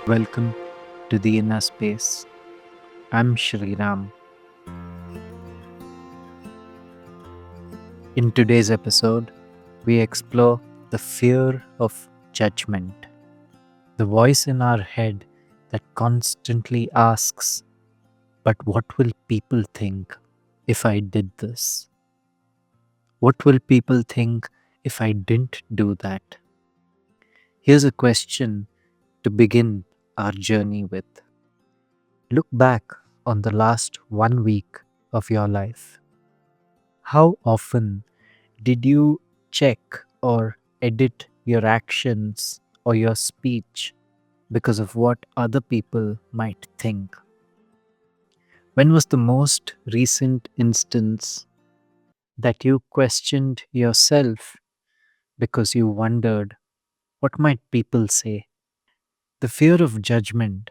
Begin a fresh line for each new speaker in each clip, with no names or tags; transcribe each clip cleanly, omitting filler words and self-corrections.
Welcome to the inner space. I'm Shri Ram. In today's episode, we explore the fear of judgment, the voice in our head that constantly asks, "But what will people think if I did this? What will people think if I didn't do that?" Here's a question to begin our journey with. Look back on the last 1 week of your life. How often did you check or edit your actions or your speech because of what other people might think? When was the most recent instance that you questioned yourself because you wondered what might people say? The fear of judgment,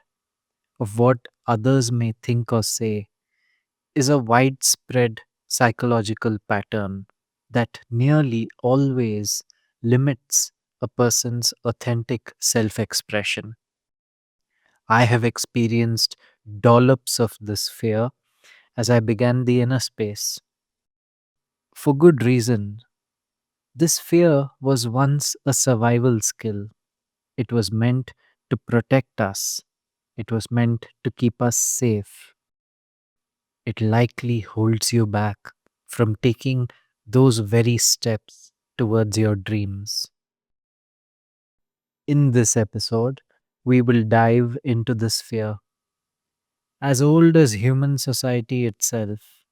of what others may think or say, is a widespread psychological pattern that nearly always limits a person's authentic self expression. I have experienced dollops of this fear as I began the inner space. For good reason. This fear was once a survival skill. It was meant to protect us, it was meant to keep us safe. It likely holds you back from taking those very steps towards your dreams. In this episode, we will dive into this fear, as old as human society itself,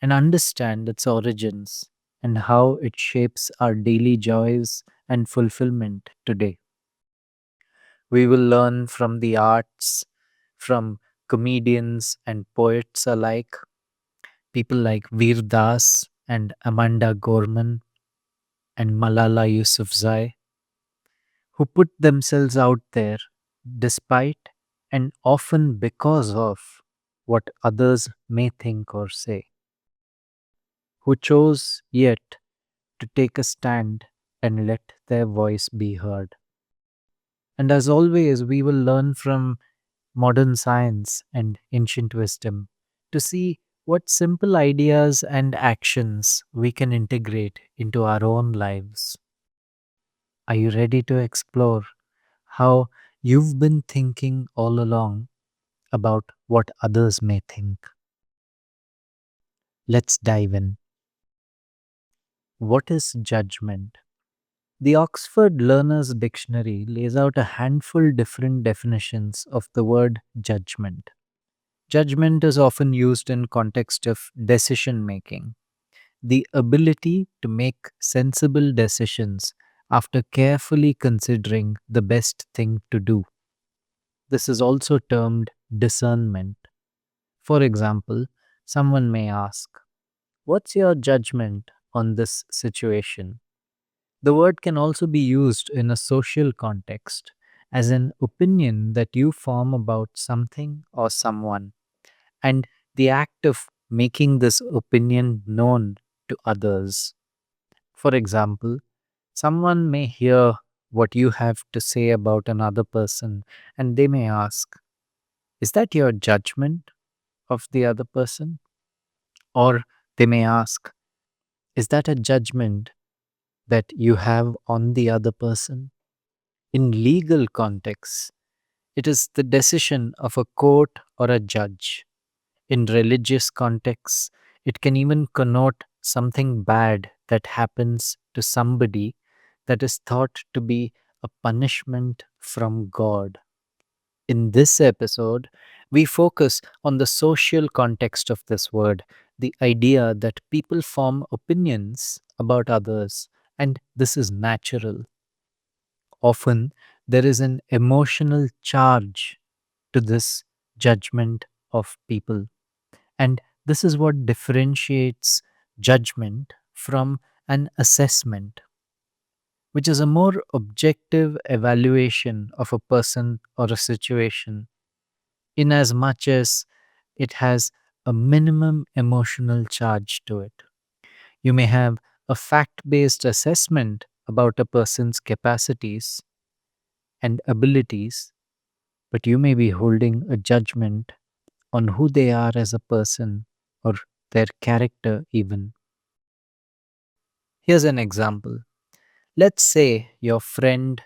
and understand its origins and how it shapes our daily joys and fulfillment today. We will learn from the arts, from comedians and poets alike, people like Veer Das and Amanda Gorman and Malala Yousafzai, who put themselves out there despite and often because of what others may think or say, who chose yet to take a stand and let their voice be heard. And as always, we will learn from modern science and ancient wisdom to see what simple ideas and actions we can integrate into our own lives. Are you ready to explore how you've been thinking all along about what others may think? Let's dive in. What is judgment? The Oxford Learner's Dictionary lays out a handful different definitions of the word judgment. Judgment is often used in context of decision making, the ability to make sensible decisions after carefully considering the best thing to do. This is also termed discernment. For example, someone may ask, "What's your judgment on this situation?" The word can also be used in a social context as an opinion that you form about something or someone, and the act of making this opinion known to others. For example, someone may hear what you have to say about another person and they may ask, "Is that your judgment of the other person?" Or they may ask, "Is that a judgment that you have on the other person?" In legal contexts, it is the decision of a court or a judge. In religious contexts, it can even connote something bad that happens to somebody that is thought to be a punishment from God. In this episode, we focus on the social context of this word, the idea that people form opinions about others, and this is natural. Often, there is an emotional charge to this judgment of people. And this is what differentiates judgment from an assessment, which is a more objective evaluation of a person or a situation, in as much as it has a minimum emotional charge to it. You may have a fact based assessment about a person's capacities and abilities, but you may be holding a judgment on who they are as a person or their character, even. Here's an example. Let's say your friend,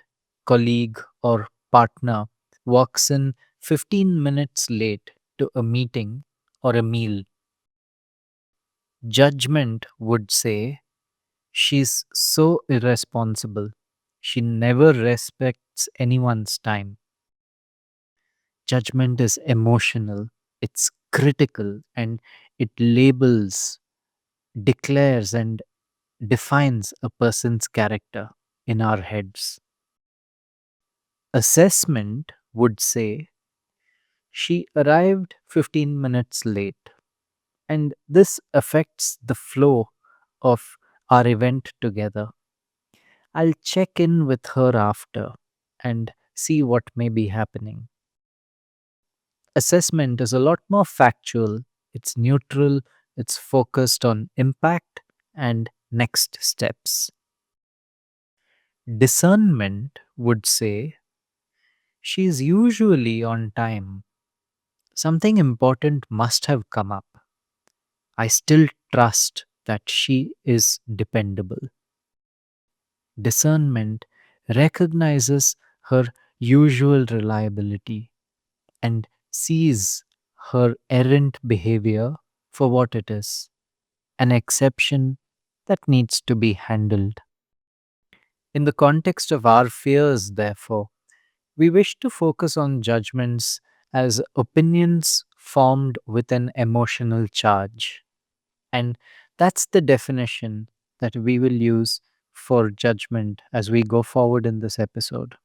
colleague, or partner walks in 15 minutes late to a meeting or a meal. Judgment would say, she's so irresponsible. She never respects anyone's time. Judgment is emotional, it's critical, and it labels, declares, and defines a person's character in our heads. Assessment would say, she arrived 15 minutes late, and this affects the flow of our event together. I'll check in with her after and see what may be happening. Assessment is a lot more factual, it's neutral, it's focused on impact and next steps. Discernment would say, she's usually on time. Something important must have come up. I still trust that she is dependable. Discernment recognizes her usual reliability and sees her errant behavior for what it is, an exception that needs to be handled. In the context of our fears, therefore, we wish to focus on judgments as opinions formed with an emotional charge. And that's the definition that we will use for judgment as we go forward in this episode.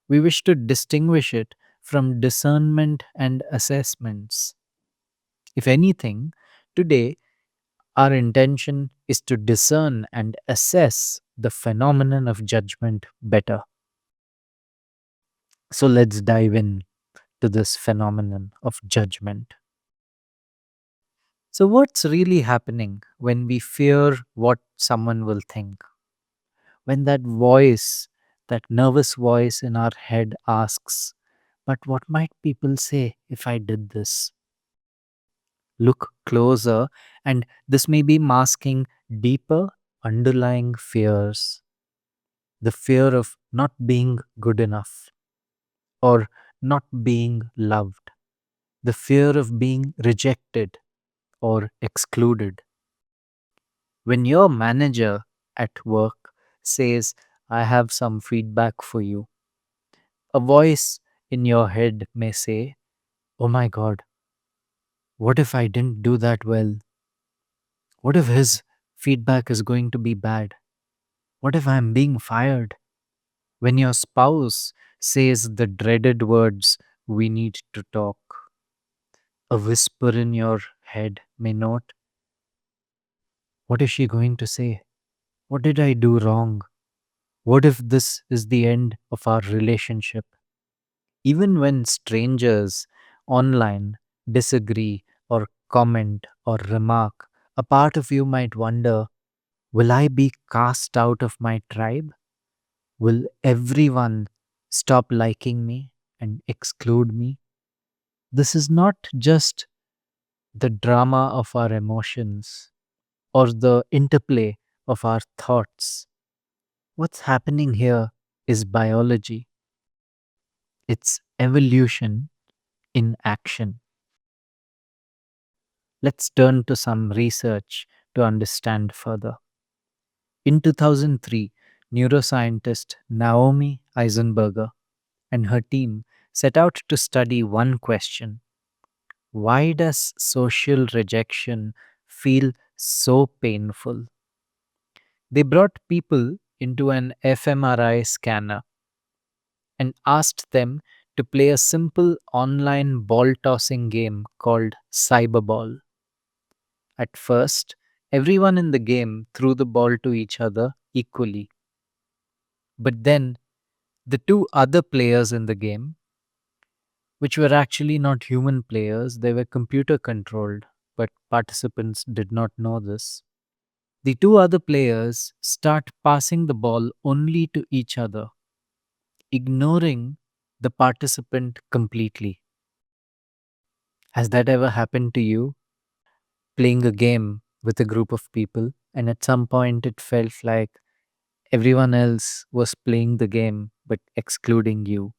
We wish to distinguish it from discernment and assessments. If anything, today our intention is to discern and assess the phenomenon of judgment better. So let's dive in to this phenomenon of judgment. So, what's really happening when we fear what someone will think? When that voice, that nervous voice in our head asks, but what might people say if I did this? Look closer, and this may be masking deeper underlying fears. The fear of not being good enough or not being loved. The fear of being rejected or excluded. When your manager at work says, I have some feedback for you, a voice in your head may say, oh my god, what if I didn't do that well? What if his feedback is going to be bad? What if I'm being fired? When your spouse says the dreaded words, we need to talk, a whisper in your head may note, what is she going to say? What did I do wrong? What if this is the end of our relationship? Even when strangers online disagree or comment or remark, a part of you might wonder, will I be cast out of my tribe? Will everyone stop liking me and exclude me? This is not just the drama of our emotions or the interplay of our thoughts. What's happening here is biology, it's evolution in action. Let's turn to some research to understand further. In 2003, neuroscientist Naomi Eisenberger and her team set out to study one question: why does social rejection feel so painful? They brought people into an fMRI scanner and asked them to play a simple online ball tossing game called Cyberball. At first, everyone in the game threw the ball to each other equally. But then, the two other players in the game, which were actually not human players, they were computer controlled, but participants did not know this. The two other players start passing the ball only to each other, ignoring the participant completely. Has that ever happened to you? Playing a game with a group of people, and at some point it felt like everyone else was playing the game but excluding you.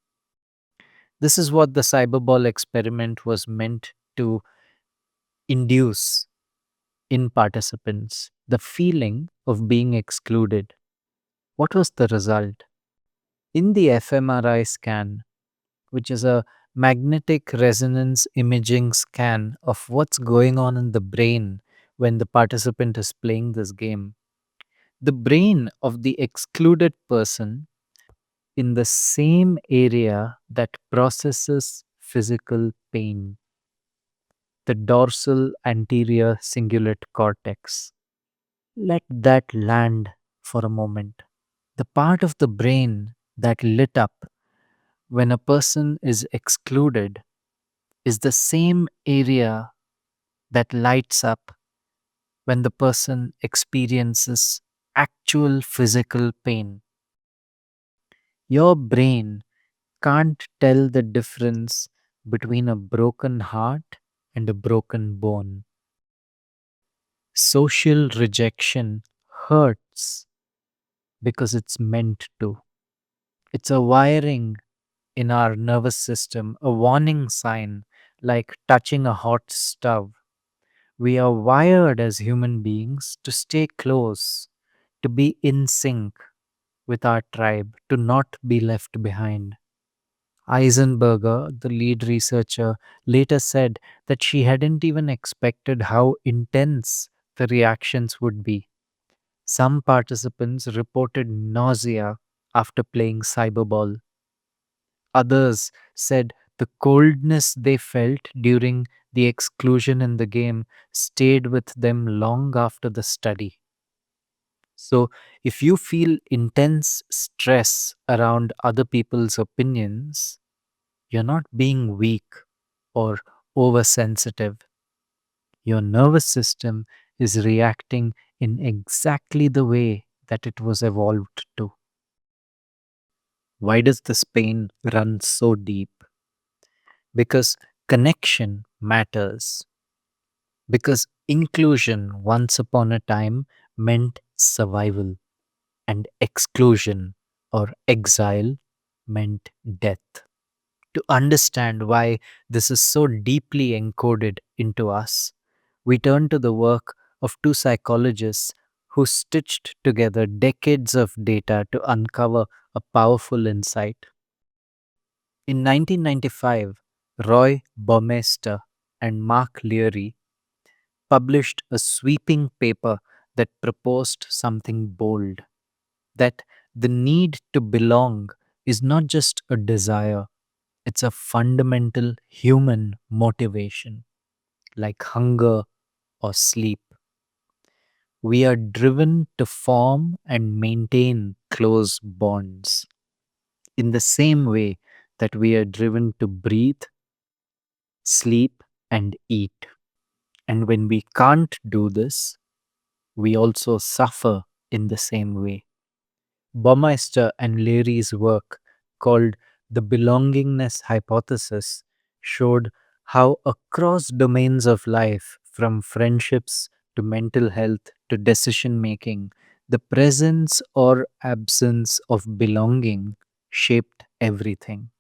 This is what the cyberball experiment was meant to induce in participants, the feeling of being excluded. What was the result? In the fMRI scan, which is a magnetic resonance imaging scan of what's going on in the brain when the participant is playing this game, the brain of the excluded person in the same area that processes physical pain, the dorsal anterior cingulate cortex. Let that land for a moment. The part of the brain that lit up when a person is excluded is the same area that lights up when the person experiences actual physical pain. Your brain can't tell the difference between a broken heart and a broken bone. Social rejection hurts because it's meant to. It's a wiring in our nervous system, a warning sign like touching a hot stove. We are wired as human beings to stay close, to be in sync with our tribe, to not be left behind. Eisenberger, the lead researcher, later said that she hadn't even expected how intense the reactions would be. Some participants reported nausea after playing cyberball. Others said the coldness they felt during the exclusion in the game stayed with them long after the study. So, if you feel intense stress around other people's opinions, you're not being weak or oversensitive. Your nervous system is reacting in exactly the way that it was evolved to. Why does this pain run so deep? Because connection matters. Because inclusion once upon a time meant survival, and exclusion or exile meant death. To understand why this is so deeply encoded into us, we turn to the work of two psychologists who stitched together decades of data to uncover a powerful insight. In 1995, Roy Baumeister and Mark Leary published a sweeping paper that proposed something bold, that the need to belong is not just a desire, it's a fundamental human motivation, like hunger or sleep. We are driven to form and maintain close bonds in the same way that we are driven to breathe, sleep, and eat. And when we can't do this, we also suffer in the same way. Baumeister and Leary's work, called the belongingness hypothesis, showed how across domains of life, from friendships to mental health to decision making, the presence or absence of belonging shaped everything.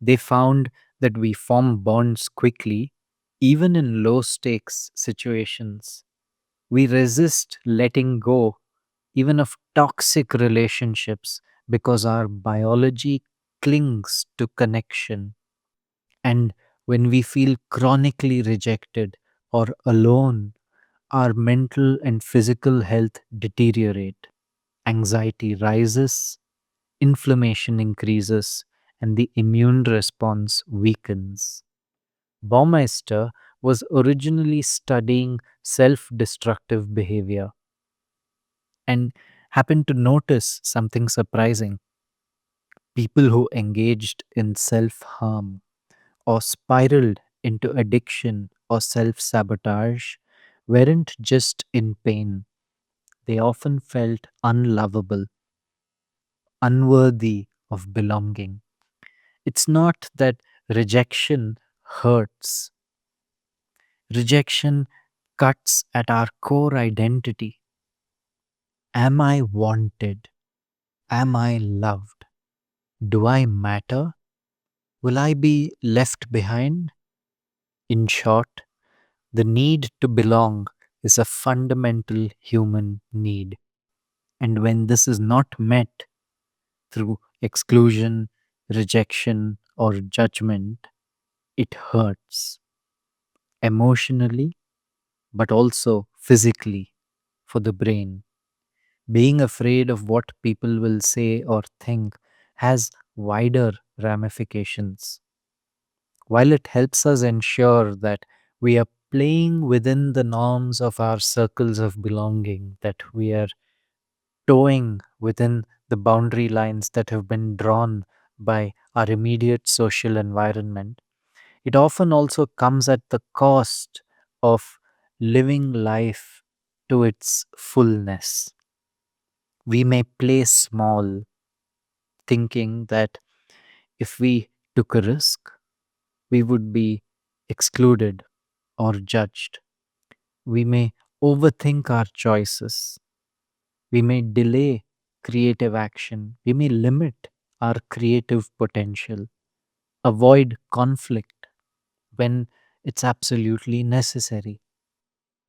They found that we form bonds quickly, even in low stakes situations. We resist letting go even of toxic relationships because our biology clings to connection. And when we feel chronically rejected or alone, our mental and physical health deteriorate. Anxiety rises, inflammation increases, and the immune response weakens. Baumeister was originally studying self destructive behavior and happened to notice something surprising. People who engaged in self harm or spiraled into addiction or self sabotage weren't just in pain, they often felt unlovable, unworthy of belonging. It's not that rejection hurts, rejection cuts at our core identity. Am I wanted? Am I loved? Do I matter? Will I be left behind? In short, the need to belong is a fundamental human need. And when this is not met through exclusion, rejection, or judgment, it hurts emotionally, but also physically for the brain. Being afraid of what people will say or think has wider ramifications. While it helps us ensure that we are playing within the norms of our circles of belonging, that we are toeing within the boundary lines that have been drawn by our immediate social environment, it often also comes at the cost of living life to its fullness. We may play small, thinking that if we took a risk, we would be excluded or judged. We may overthink our choices. We may delay creative action. We may limit our creative potential, avoid conflict when it's absolutely necessary.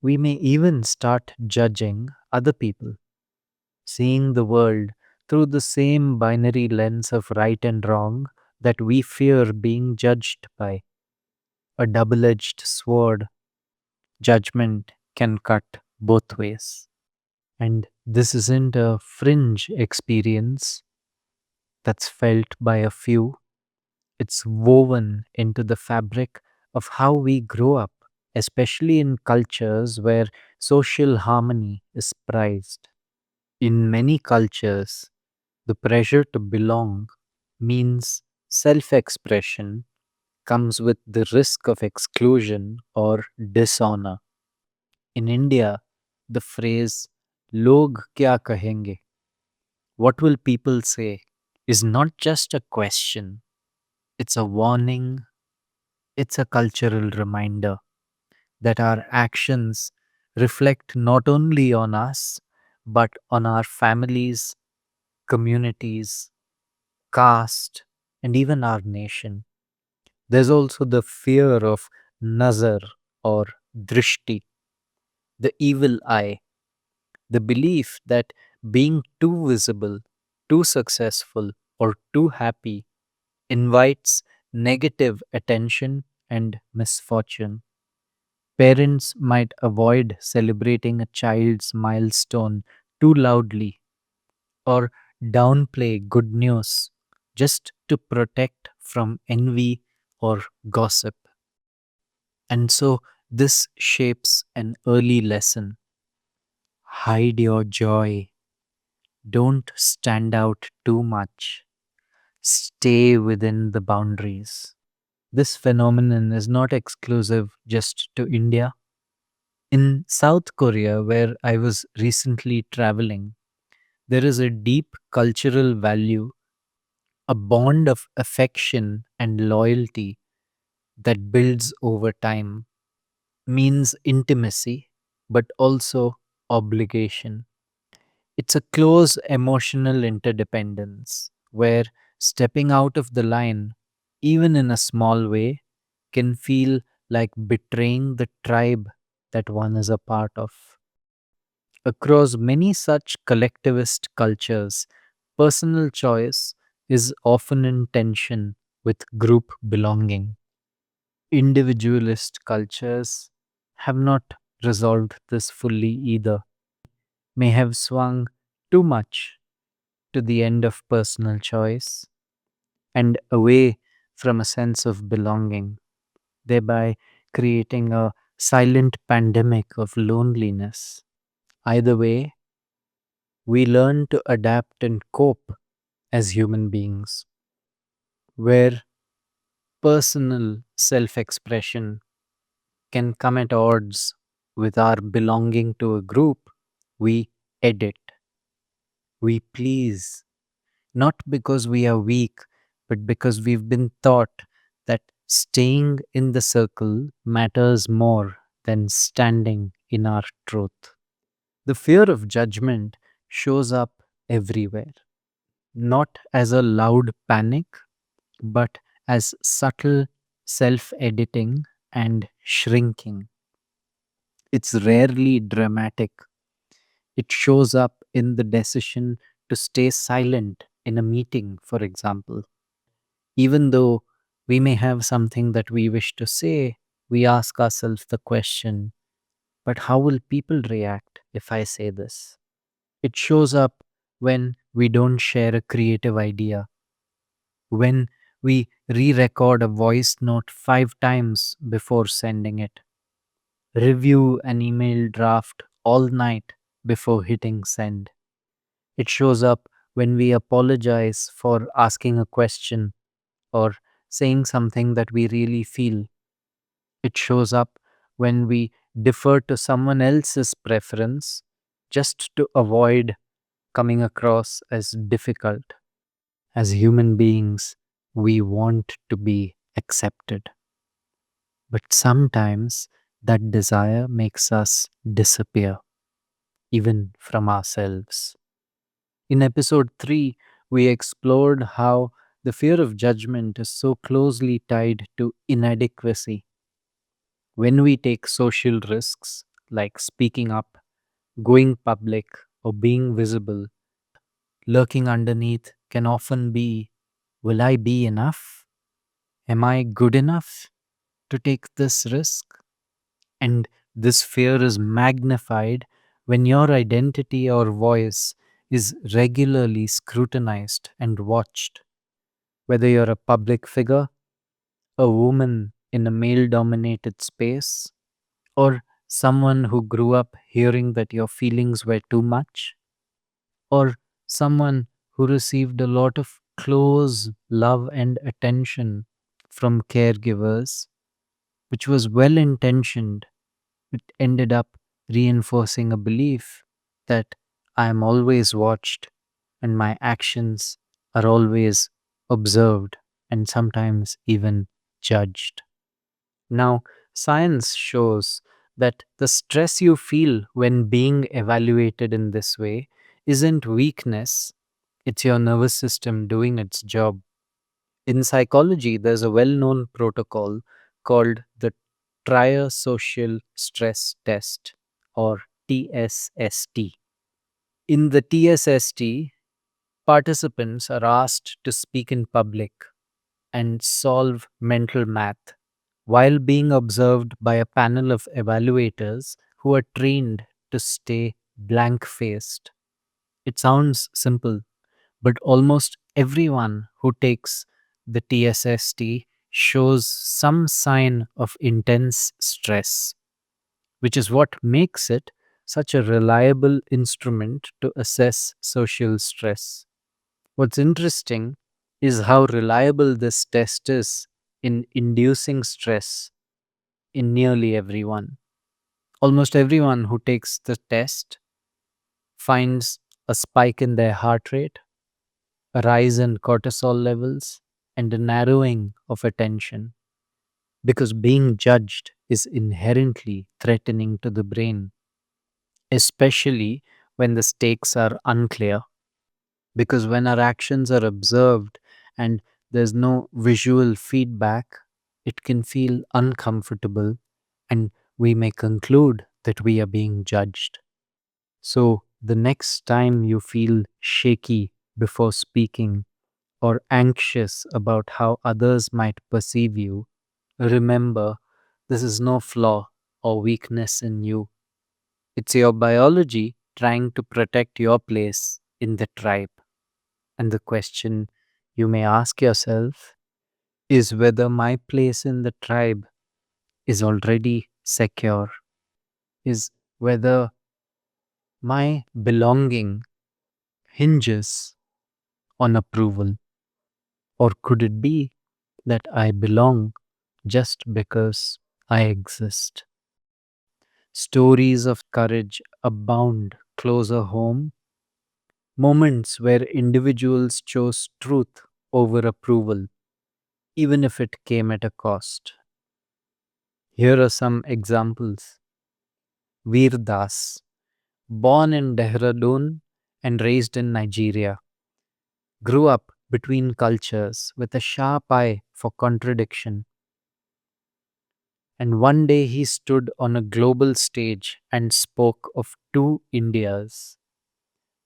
We may even start judging other people, seeing the world through the same binary lens of right and wrong that we fear being judged by. A double edged sword, judgment can cut both ways. And this isn't a fringe experience that's felt by a few, it's woven into the fabric of how we grow up, especially in cultures where social harmony is prized. In many cultures, the pressure to belong means self expression comes with the risk of exclusion or dishonor. In India, the phrase log kya kahenge, what will people say, is not just a question, it's a warning, it's a cultural reminder that our actions reflect not only on us, but on our families, communities, caste, and even our nation. There's also the fear of nazar or drishti, the evil eye, the belief that being too visible, too successful, or too happy invites negative attention and misfortune. Parents might avoid celebrating a child's milestone too loudly or downplay good news just to protect from envy or gossip. And so this shapes an early lesson. Hide your joy. Don't stand out too much. Stay within the boundaries. This phenomenon is not exclusive just to India. In South Korea, where I was recently traveling, there is a deep cultural value, a bond of affection and loyalty that builds over time, means intimacy, but also obligation. It's a close emotional interdependence where stepping out of the line, even in a small way, can feel like betraying the tribe that one is a part of. Across many such collectivist cultures, personal choice is often in tension with group belonging. Individualist cultures have not resolved this fully either. May have swung too much to the end of personal choice and away from a sense of belonging, thereby creating a silent pandemic of loneliness. Either way, we learn to adapt and cope as human beings, where personal self expression can come at odds with our belonging to a group. We edit, we please, not because we are weak, but because we've been taught that staying in the circle matters more than standing in our truth. The fear of judgment shows up everywhere, not as a loud panic, but as subtle self editing and shrinking. It's rarely dramatic. It shows up in the decision to stay silent in a meeting, for example. Even though we may have something that we wish to say, we ask ourselves the question, but how will people react if I say this? It shows up when we don't share a creative idea, when we re record a voice note 5 times before sending it, review an email draft all night before hitting send. It shows up when we apologize for asking a question or saying something that we really feel. It shows up when we defer to someone else's preference just to avoid coming across as difficult. As human beings, we want to be accepted. But sometimes that desire makes us disappear, even from ourselves. In episode 3, we explored how the fear of judgment is so closely tied to inadequacy. When we take social risks like speaking up, going public, or being visible, lurking underneath can often be, will I be enough? Am I good enough to take this risk? And this fear is magnified when your identity or voice is regularly scrutinized and watched. Whether you're a public figure, a woman in a male dominated space, or someone who grew up hearing that your feelings were too much, or someone who received a lot of close love and attention from caregivers, which was well intentioned, it ended up reinforcing a belief that I am always watched and my actions are always observed and sometimes even judged. Now, science shows that the stress you feel when being evaluated in this way isn't weakness, it's your nervous system doing its job. In psychology, there's a well known protocol called the Triosocial Stress Test, or TSST. In the TSST, participants are asked to speak in public and solve mental math while being observed by a panel of evaluators who are trained to stay blank faced. It sounds simple, but almost everyone who takes the TSST shows some sign of intense stress, which is what makes it such a reliable instrument to assess social stress. What's interesting is how reliable this test is in inducing stress in nearly everyone. Almost everyone who takes the test finds a spike in their heart rate, a rise in cortisol levels, and a narrowing of attention, because being judged is inherently threatening to the brain, especially when the stakes are unclear. Because when our actions are observed and there's no visual feedback, it can feel uncomfortable and we may conclude that we are being judged. So, the next time you feel shaky before speaking or anxious about how others might perceive you, remember this is no flaw or weakness in you. It's your biology trying to protect your place in the tribe. And the question you may ask yourself is whether my place in the tribe is already secure, is whether my belonging hinges on approval, or could it be that I belong just because I exist? Stories of courage abound closer home, moments where individuals chose truth over approval, even if it came at a cost. Here are some examples. Veer Das, born in Dehradun and raised in Nigeria, grew up between cultures with a sharp eye for contradiction. And one day he stood on a global stage and spoke of two Indias,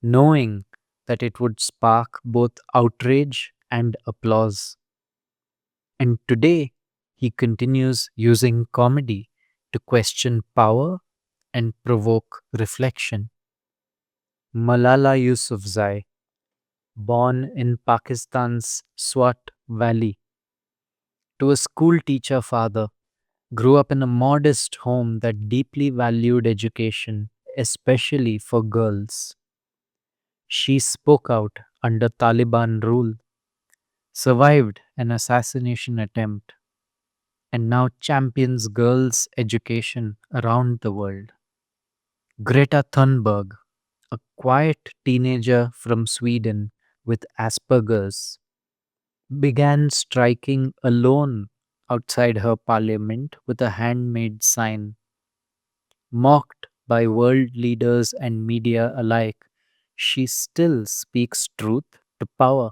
knowing that it would spark both outrage and applause. And today he continues using comedy to question power and provoke reflection. Malala Yousafzai, born in Pakistan's Swat Valley, to a school teacher father, grew up in a modest home that deeply valued education, especially for girls. She spoke out under Taliban rule, survived an assassination attempt, and now champions girls' education around the world. Greta Thunberg, a quiet teenager from Sweden with Asperger's, began striking alone outside her parliament with a handmade sign. Mocked by world leaders and media alike, she still speaks truth to power,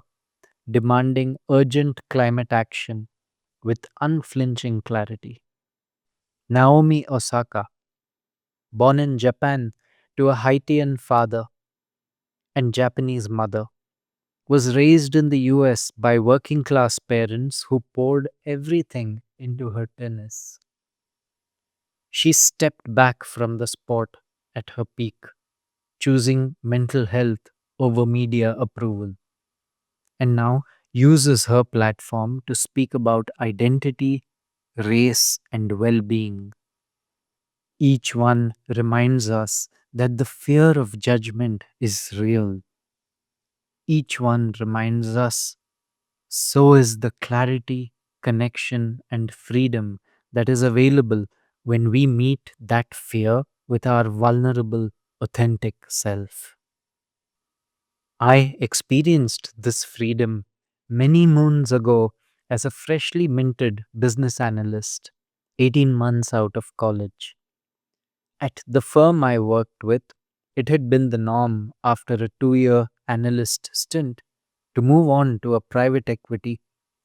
demanding urgent climate action with unflinching clarity. Naomi Osaka, born in Japan to a Haitian father and Japanese mother, was raised in the US by working class parents who poured everything into her tennis. She stepped back from the sport at her peak, choosing mental health over media approval, and now uses her platform to speak about identity, race, and well being. Each one reminds us that the fear of judgment is real. Each one reminds us so is the clarity, connection, and freedom that is available when we meet that fear with our vulnerable, authentic self. I experienced this freedom many moons ago as a freshly minted business analyst, 18 months out of college. At the firm I worked with, it had been the norm after a 2-year analyst stint to move on to a private equity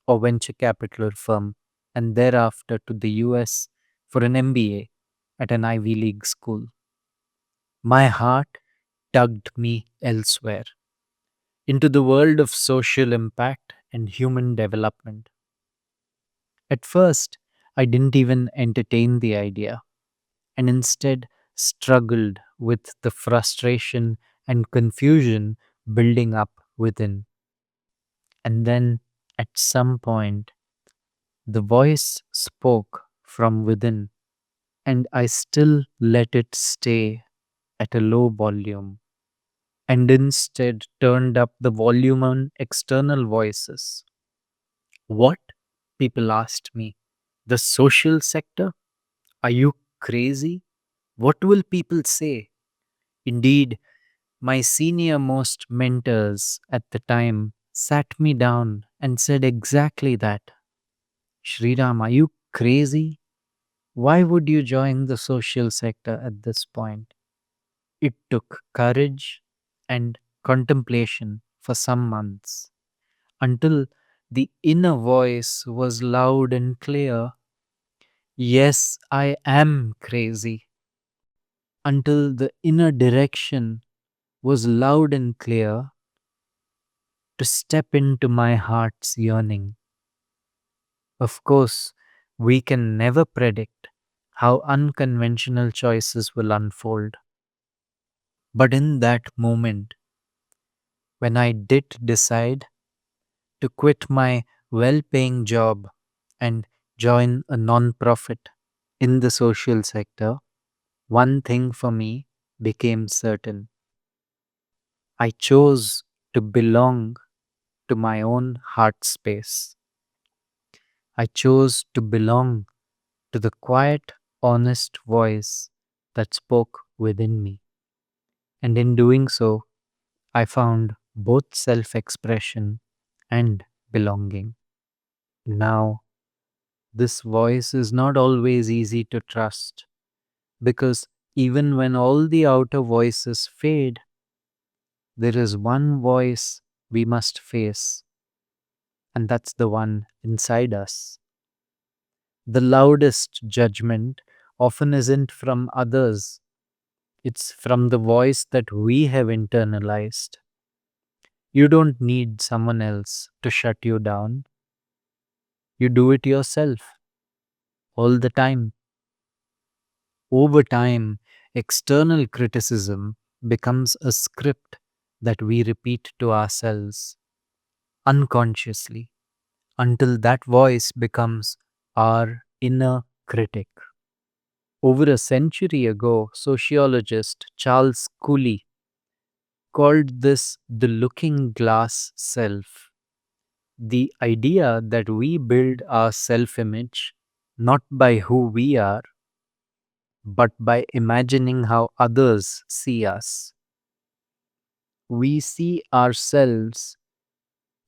or venture capital firm and thereafter to the US for an MBA at an Ivy League school. My heart tugged me elsewhere, into the world of social impact and human development. At first, I didn't even entertain the idea and instead struggled with the frustration and confusion building up within. And then, at some point, the voice spoke from within, and I still let it stay at a low volume and instead turned up the volume on external voices. What? People asked me. The social sector? Are you crazy? What will people say? Indeed, my senior most mentors at the time sat me down and said exactly that. Shriram, are you crazy? Why would you join the social sector at this point? It took courage and contemplation for some months until the inner voice was loud and clear. Yes, I am crazy. Until the inner direction was loud and clear to step into my heart's yearning. Of course, we can never predict how unconventional choices will unfold. But in that moment, when I did decide to quit my well paying job and join a non profit in the social sector, one thing for me became certain. I chose to belong to my own heart space. I chose to belong to the quiet, honest voice that spoke within me. And in doing so, I found both self expression and belonging. Now, this voice is not always easy to trust because even when all the outer voices fade, there is one voice we must face, and that's the one inside us. The loudest judgment often isn't from others, it's from the voice that we have internalized. You don't need someone else to shut you down, you do it yourself all the time. Over time, external criticism becomes a script that we repeat to ourselves unconsciously until that voice becomes our inner critic. Over a century ago, sociologist Charles Cooley called this the looking glass self. The idea that we build our self image not by who we are, but by imagining how others see us. We see ourselves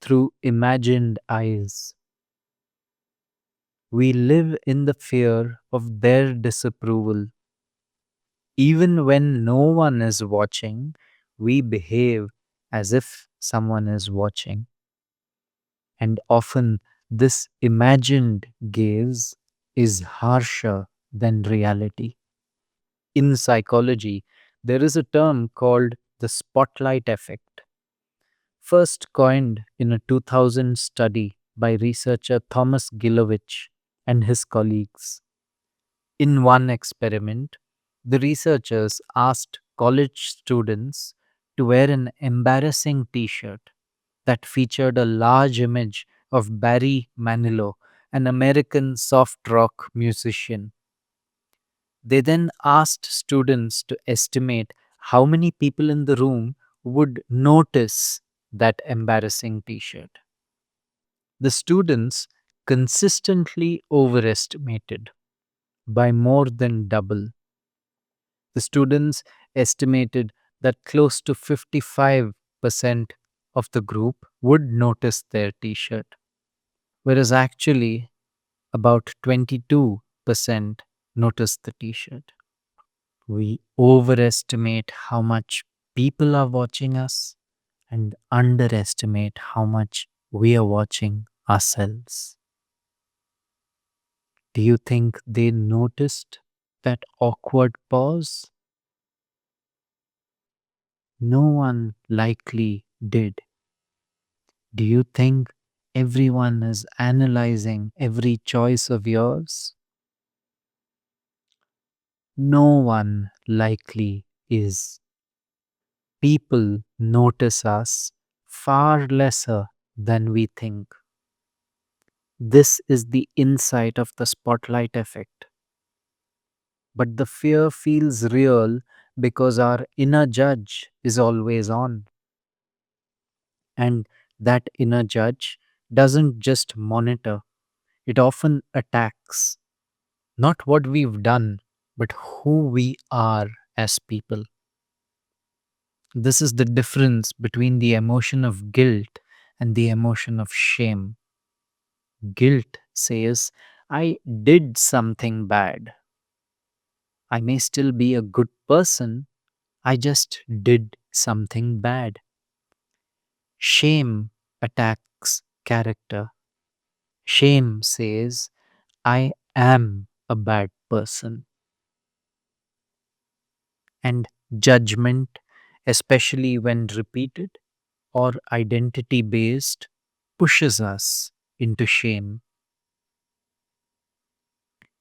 through imagined eyes. We live in the fear of their disapproval. Even when no one is watching, we behave as if someone is watching. And often, this imagined gaze is harsher than reality. In psychology, there is a term called the spotlight effect, first coined in a 2000 study by researcher Thomas Gilovich and his colleagues. In one experiment, the researchers asked college students to wear an embarrassing t shirt that featured a large image of Barry Manilow, an American soft rock musician. They then asked students to estimate how many people in the room would notice that embarrassing t shirt. The students consistently overestimated by more than double. The students estimated that close to 55% of the group would notice their t shirt, whereas actually about 22% noticed the t shirt. We overestimate how much people are watching us and underestimate how much we are watching ourselves. Do you think they noticed that awkward pause? No one likely did. Do you think everyone is analyzing every choice of yours? No one likely is. People notice us far lesser than we think. This is the insight of the spotlight effect. But the fear feels real because our inner judge is always on. And that inner judge doesn't just monitor, it often attacks. Not what we've done, but who we are as people. This is the difference between the emotion of guilt and the emotion of shame. Guilt says, I did something bad. I may still be a good person. I just did something bad. Shame attacks character. Shame says, I am a bad person. And judgment, especially when repeated or identity based, pushes us into shame.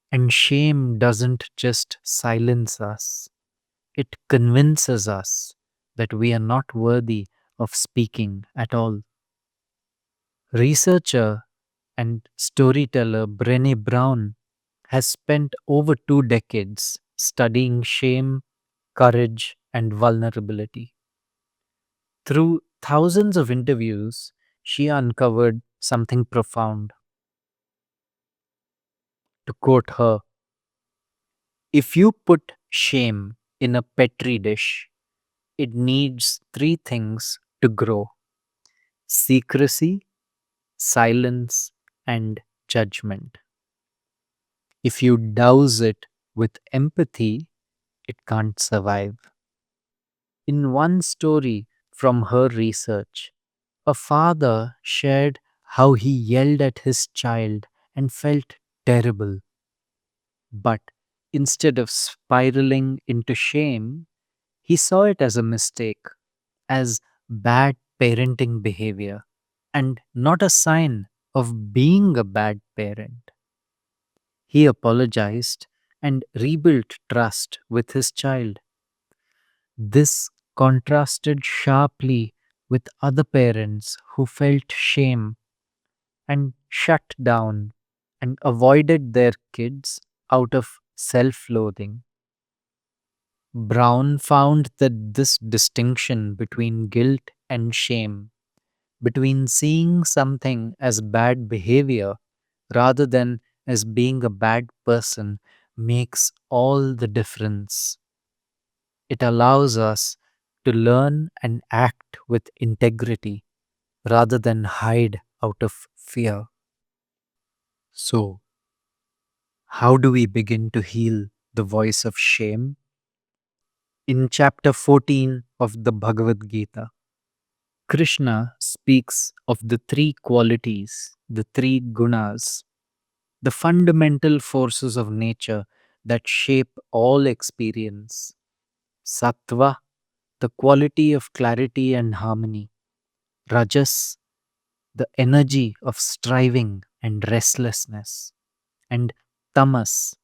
And shame doesn't just silence us, it convinces us that we are not worthy of speaking at all. Researcher and storyteller Brené Brown has spent over 2 decades studying shame, courage, and vulnerability. Through thousands of interviews, she uncovered something profound. To quote her, if you put shame in a petri dish, it needs three things to grow: secrecy, silence, and judgment. If you douse it with empathy, it can't survive. In one story from her research, a father shared how he yelled at his child and felt terrible. But instead of spiraling into shame, he saw it as a mistake, as bad parenting behavior, and not a sign of being a bad parent. He apologized and rebuilt trust with his child. This contrasted sharply with other parents who felt shame and shut down and avoided their kids out of self loathing. Brown found that this distinction between guilt and shame, between seeing something as bad behavior rather than as being a bad person, makes all the difference. It allows us to learn and act with integrity rather than hide out of fear. So, how do we begin to heal the voice of shame? In chapter 14 of the Bhagavad Gita, Krishna speaks of the three qualities, the three gunas, the fundamental forces of nature that shape all experience. Sattva, the quality of clarity and harmony. Rajas, the energy of striving and restlessness. And tamas,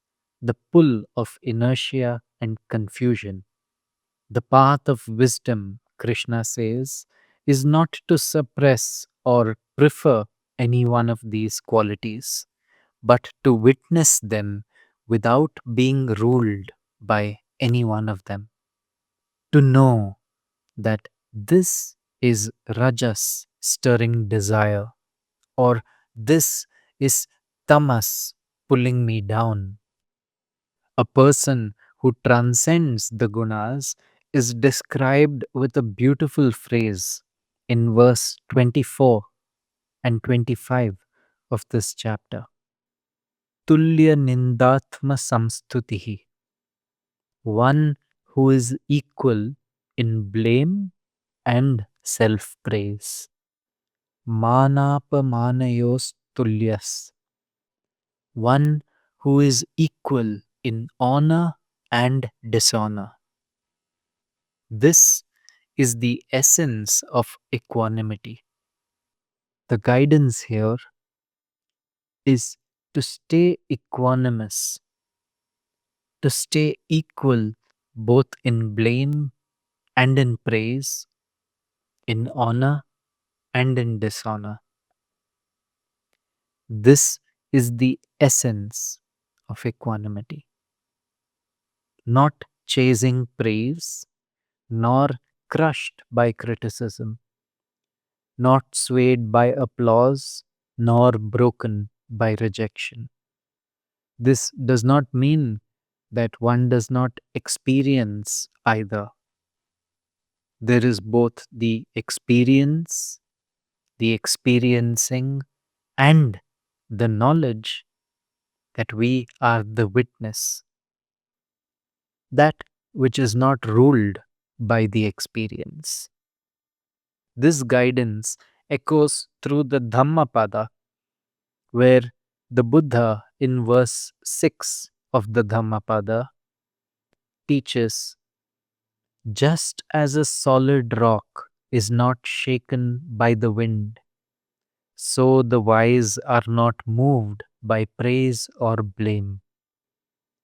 the pull of inertia and confusion. The path of wisdom, Krishna says, is not to suppress or prefer any one of these qualities, but to witness them without being ruled by any one of them. To know that this is rajas stirring desire, or this is tamas pulling me down. A person who transcends the gunas is described with a beautiful phrase in verse 24 and 25 of this chapter. Tulya nindatma samstutihi, one who is equal in blame and self praise. Manapamanayos tulyas, one who is equal in honor and dishonor. This is the essence of equanimity. The guidance here is to stay equanimous, to stay equal both in blame and in praise, in honor and in dishonor. This is the essence of equanimity. Not chasing praise, nor crushed by criticism, not swayed by applause, nor broken by rejection. This does not mean that one does not experience either. There is both the experience, the experiencing, and the knowledge that we are the witness, that which is not ruled by the experience. This guidance echoes through the Dhammapada, where the Buddha in verse 6 of the Dhammapada teaches, just as a solid rock is not shaken by the wind, so the wise are not moved by praise or blame.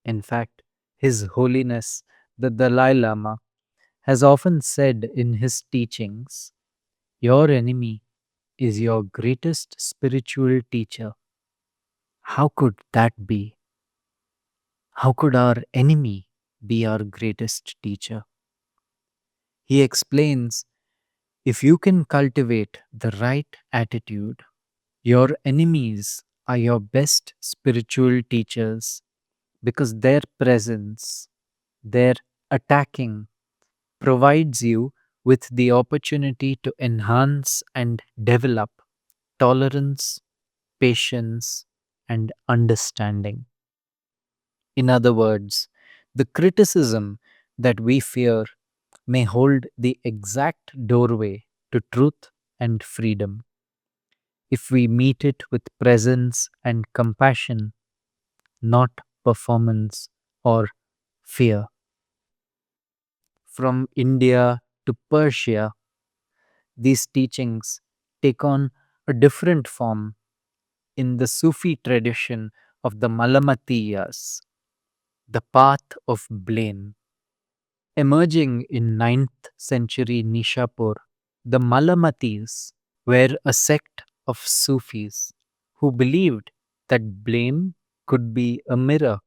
In fact, His Holiness the Dalai Lama has often said in his teachings, your enemy is your greatest spiritual teacher. How could that be? How could our enemy be our greatest teacher? He explains, if you can cultivate the right attitude, your enemies are your best spiritual teachers because their presence, their attacking, provides you with the opportunity to enhance and develop tolerance, patience, and understanding. In other words, the criticism that we fear may hold the exact doorway to truth and freedom. If we meet it with presence and compassion, not performance or fear. From India to Persia, these teachings take on a different form in the Sufi tradition of the Malamatiyas, the path of blame. Emerging in 9th century Nishapur, the Malamatis were a sect of Sufis who believed that blame could be a mirror.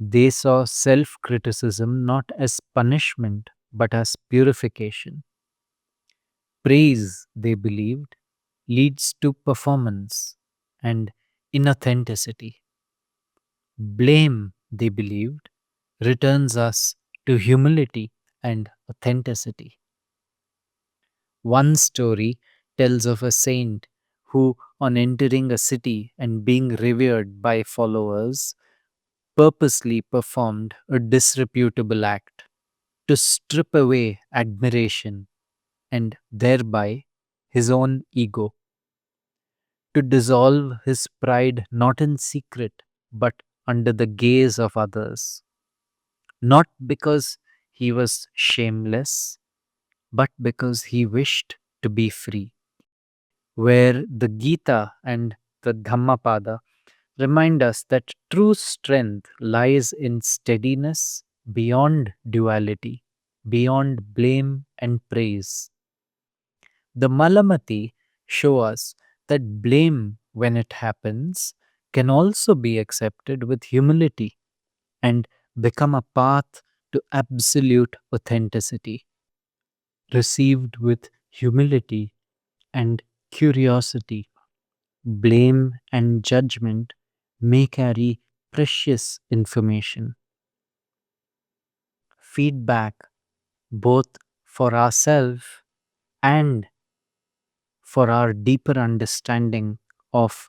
They saw self criticism not as punishment but as purification. Praise, they believed, leads to performance and inauthenticity. Blame, they believed, returns us to humility and authenticity. One story tells of a saint who, on entering a city and being revered by followers, purposely performed a disreputable act to strip away admiration and thereby his own ego, to dissolve his pride not in secret but under the gaze of others, not because he was shameless, but because he wished to be free. Where the Gita and the Dhammapada remind us that true strength lies in steadiness beyond duality, beyond blame and praise. The Malamati show us that blame, when it happens, can also be accepted with humility and become a path to absolute authenticity. Received with humility and curiosity, blame and judgment may carry precious information, feedback both for ourselves and for our deeper understanding of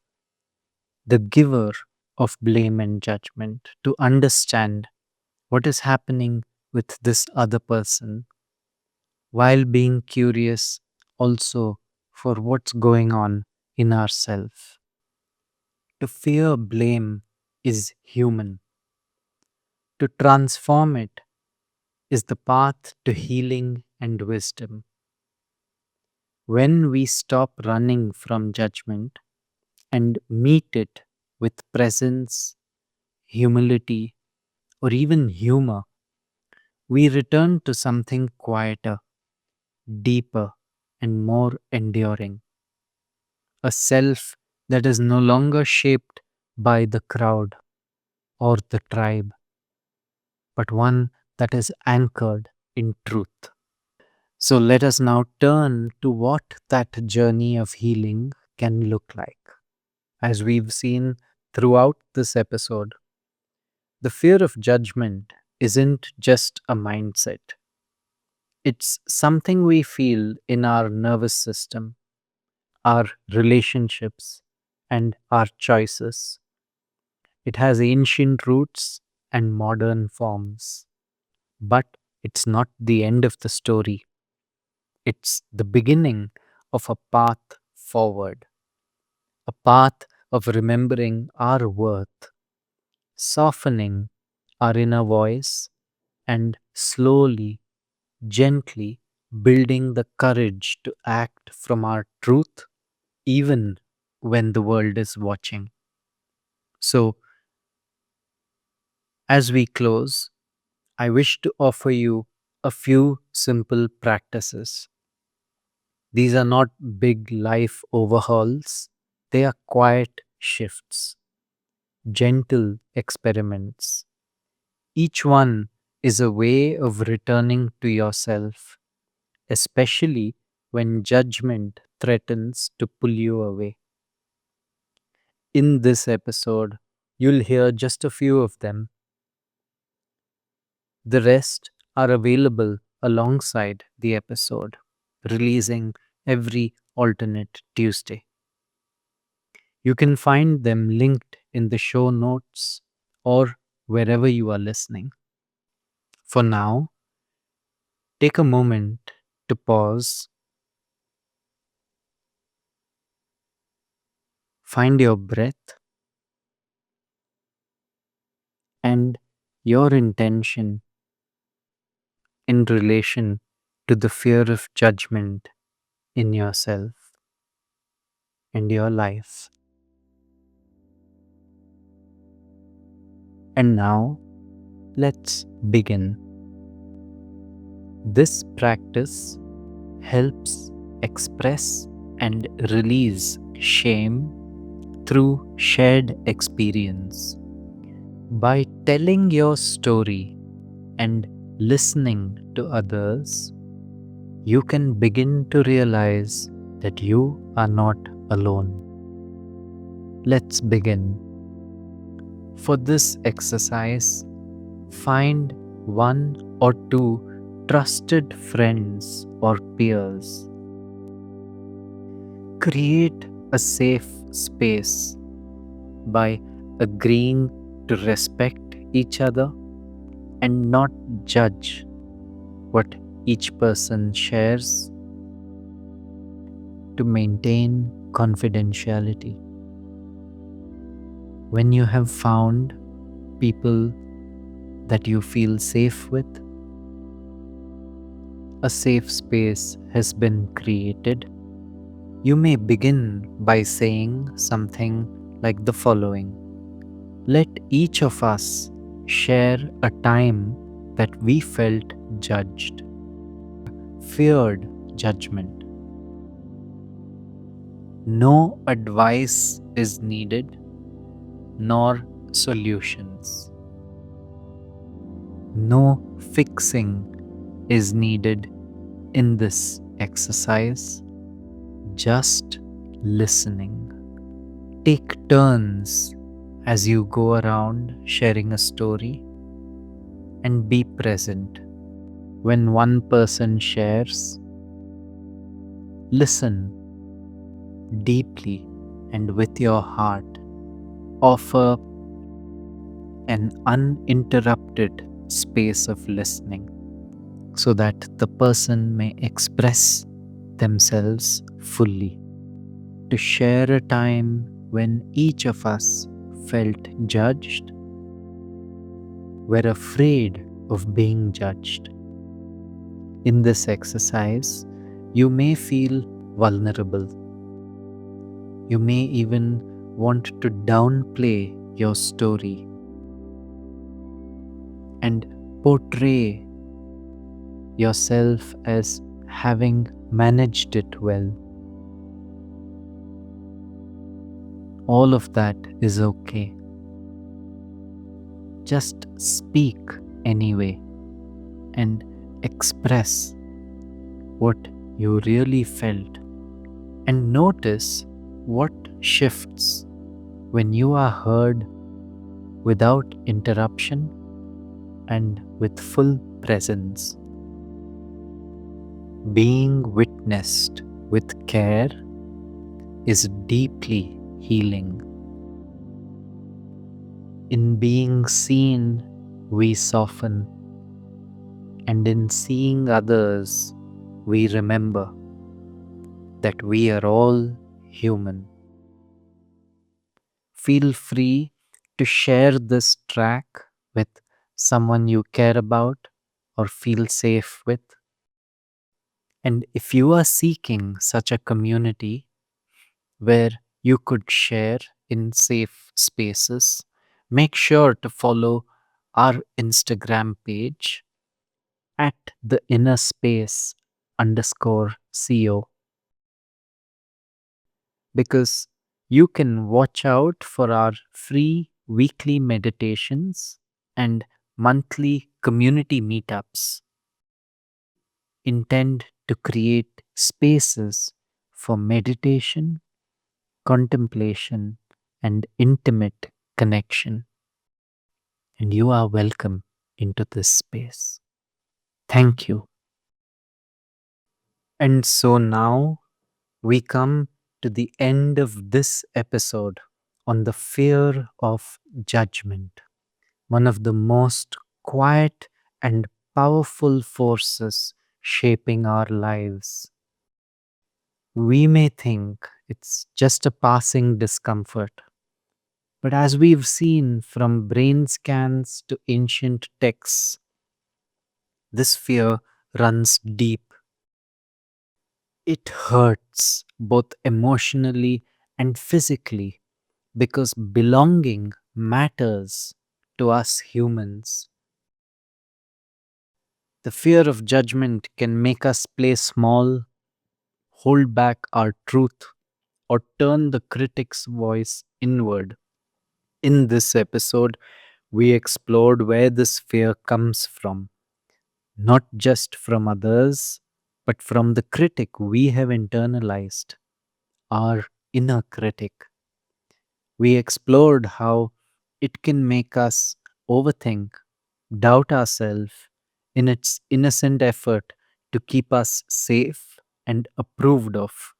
the giver of blame and judgment, to understand what is happening with this other person while being curious also for what's going on in ourselves. To fear blame is human. To transform it is the path to healing and wisdom. When we stop running from judgment and meet it with presence, humility, or even humor, we return to something quieter, deeper, and more enduring. A self that is no longer shaped by the crowd or the tribe, but one that is anchored in truth. So let us now turn to what that journey of healing can look like. As we've seen throughout this episode, the fear of judgment isn't just a mindset, it's something we feel in our nervous system, our relationships, and our choices. It has ancient roots and modern forms, but it's not the end of the story. It's the beginning of a path forward, a path of remembering our worth, softening our inner voice, and slowly, gently building the courage to act from our truth even when the world is watching. So, as we close, I wish to offer you a few simple practices. These are not big life overhauls, they are quiet shifts, gentle experiments. Each one is a way of returning to yourself, especially when judgment threatens to pull you away. In this episode, you'll hear just a few of them. The rest are available alongside the episode, releasing every alternate Tuesday. You can find them linked in the show notes or wherever you are listening. For now, take a moment to pause, find your breath and your intention in relation to the fear of judgment in yourself and your life. And now, let's begin. This practice helps express and release shame through shared experience. By telling your story and listening to others, you can begin to realize that you are not alone. Let's begin. For this exercise, find one or two trusted friends or peers. Create a safe space by agreeing to respect each other and not judge what each person shares to maintain confidentiality. When you have found people that you feel safe with, a safe space has been created. You may begin by saying something like the following: let each of us share a time that we felt judged, feared judgment. No advice is needed, nor solutions. No fixing is needed in this exercise, just listening. Take turns as you go around sharing a story and be present. When one person shares, listen deeply and with your heart. Offer an uninterrupted space of listening so that the person may express themselves fully. To share a time when each of us felt judged, were afraid of being judged. In this exercise, you may feel vulnerable. You may even want to downplay your story and portray yourself as having managed it well. All of that is okay. Just speak anyway and express what you really felt, and notice what shifts when you are heard without interruption and with full presence. Being witnessed with care is deeply healing. In being seen, we soften, and in seeing others, we remember that we are all human. Feel free to share this track with someone you care about or feel safe with. And if you are seeking such a community where you could share in safe spaces, make sure to follow our Instagram page at the inner space _co, because you can watch out for our free weekly meditations and monthly community meetups. Intend to create spaces for meditation, contemplation, and intimate connection. And you are welcome into this space. Thank you. And so now we come to the end of this episode on the fear of judgment, one of the most quiet and powerful forces shaping our lives. We may think it's just a passing discomfort, but as we've seen from brain scans to ancient texts, this fear runs deep. It hurts both emotionally and physically because belonging matters to us humans. The fear of judgment can make us play small, hold back our truth, or turn the critic's voice inward. In this episode, we explored where this fear comes from, not just from others, but from the critic we have internalized, our inner critic. We explored how it can make us overthink, doubt ourselves in its innocent effort to keep us safe and approved of.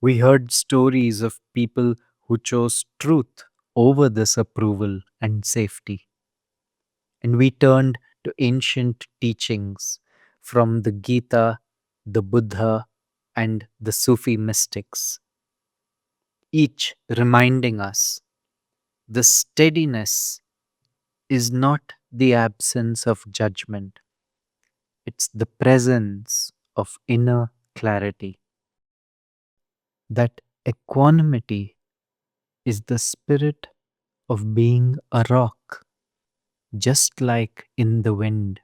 We heard stories of people who chose truth over this approval and safety. And we turned to ancient teachings from the Gita, the Buddha, and the Sufi mystics, each reminding us the steadiness is not the absence of judgment, it's the presence of inner clarity. That equanimity is the spirit of being a rock, just like in the wind,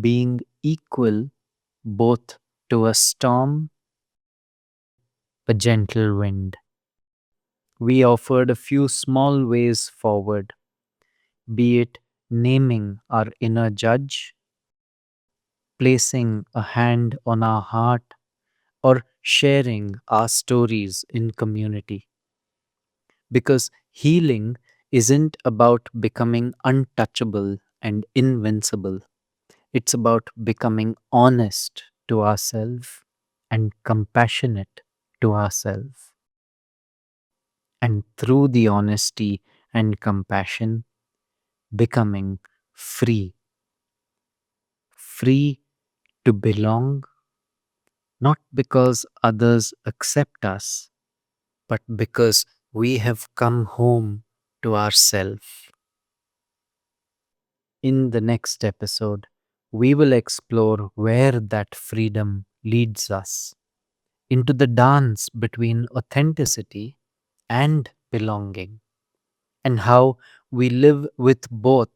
being equal both to a storm, a gentle wind. We offered a few small ways forward, be it naming our inner judge, placing a hand on our heart, or sharing our stories in community. Because healing isn't about becoming untouchable and invincible, it's about becoming honest to ourselves and compassionate to ourselves. And through the honesty and compassion, becoming free. Free to belong, not because others accept us, but because we have come home to ourselves. In the next episode, we will explore where that freedom leads us into the dance between authenticity and belonging, and how we live with both,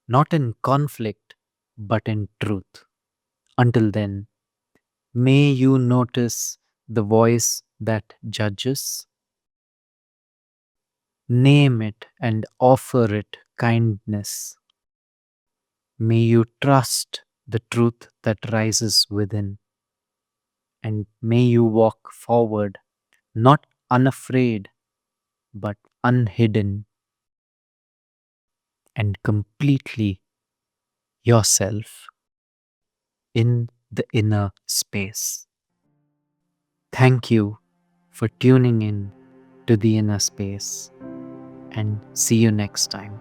not in conflict, but in truth. Until then, may you notice the voice that judges, name it and offer it kindness. May you trust the truth that rises within, and may you walk forward, not unafraid, but unhidden and completely yourself in the inner space. Thank you for tuning in to the inner space, and see you next time.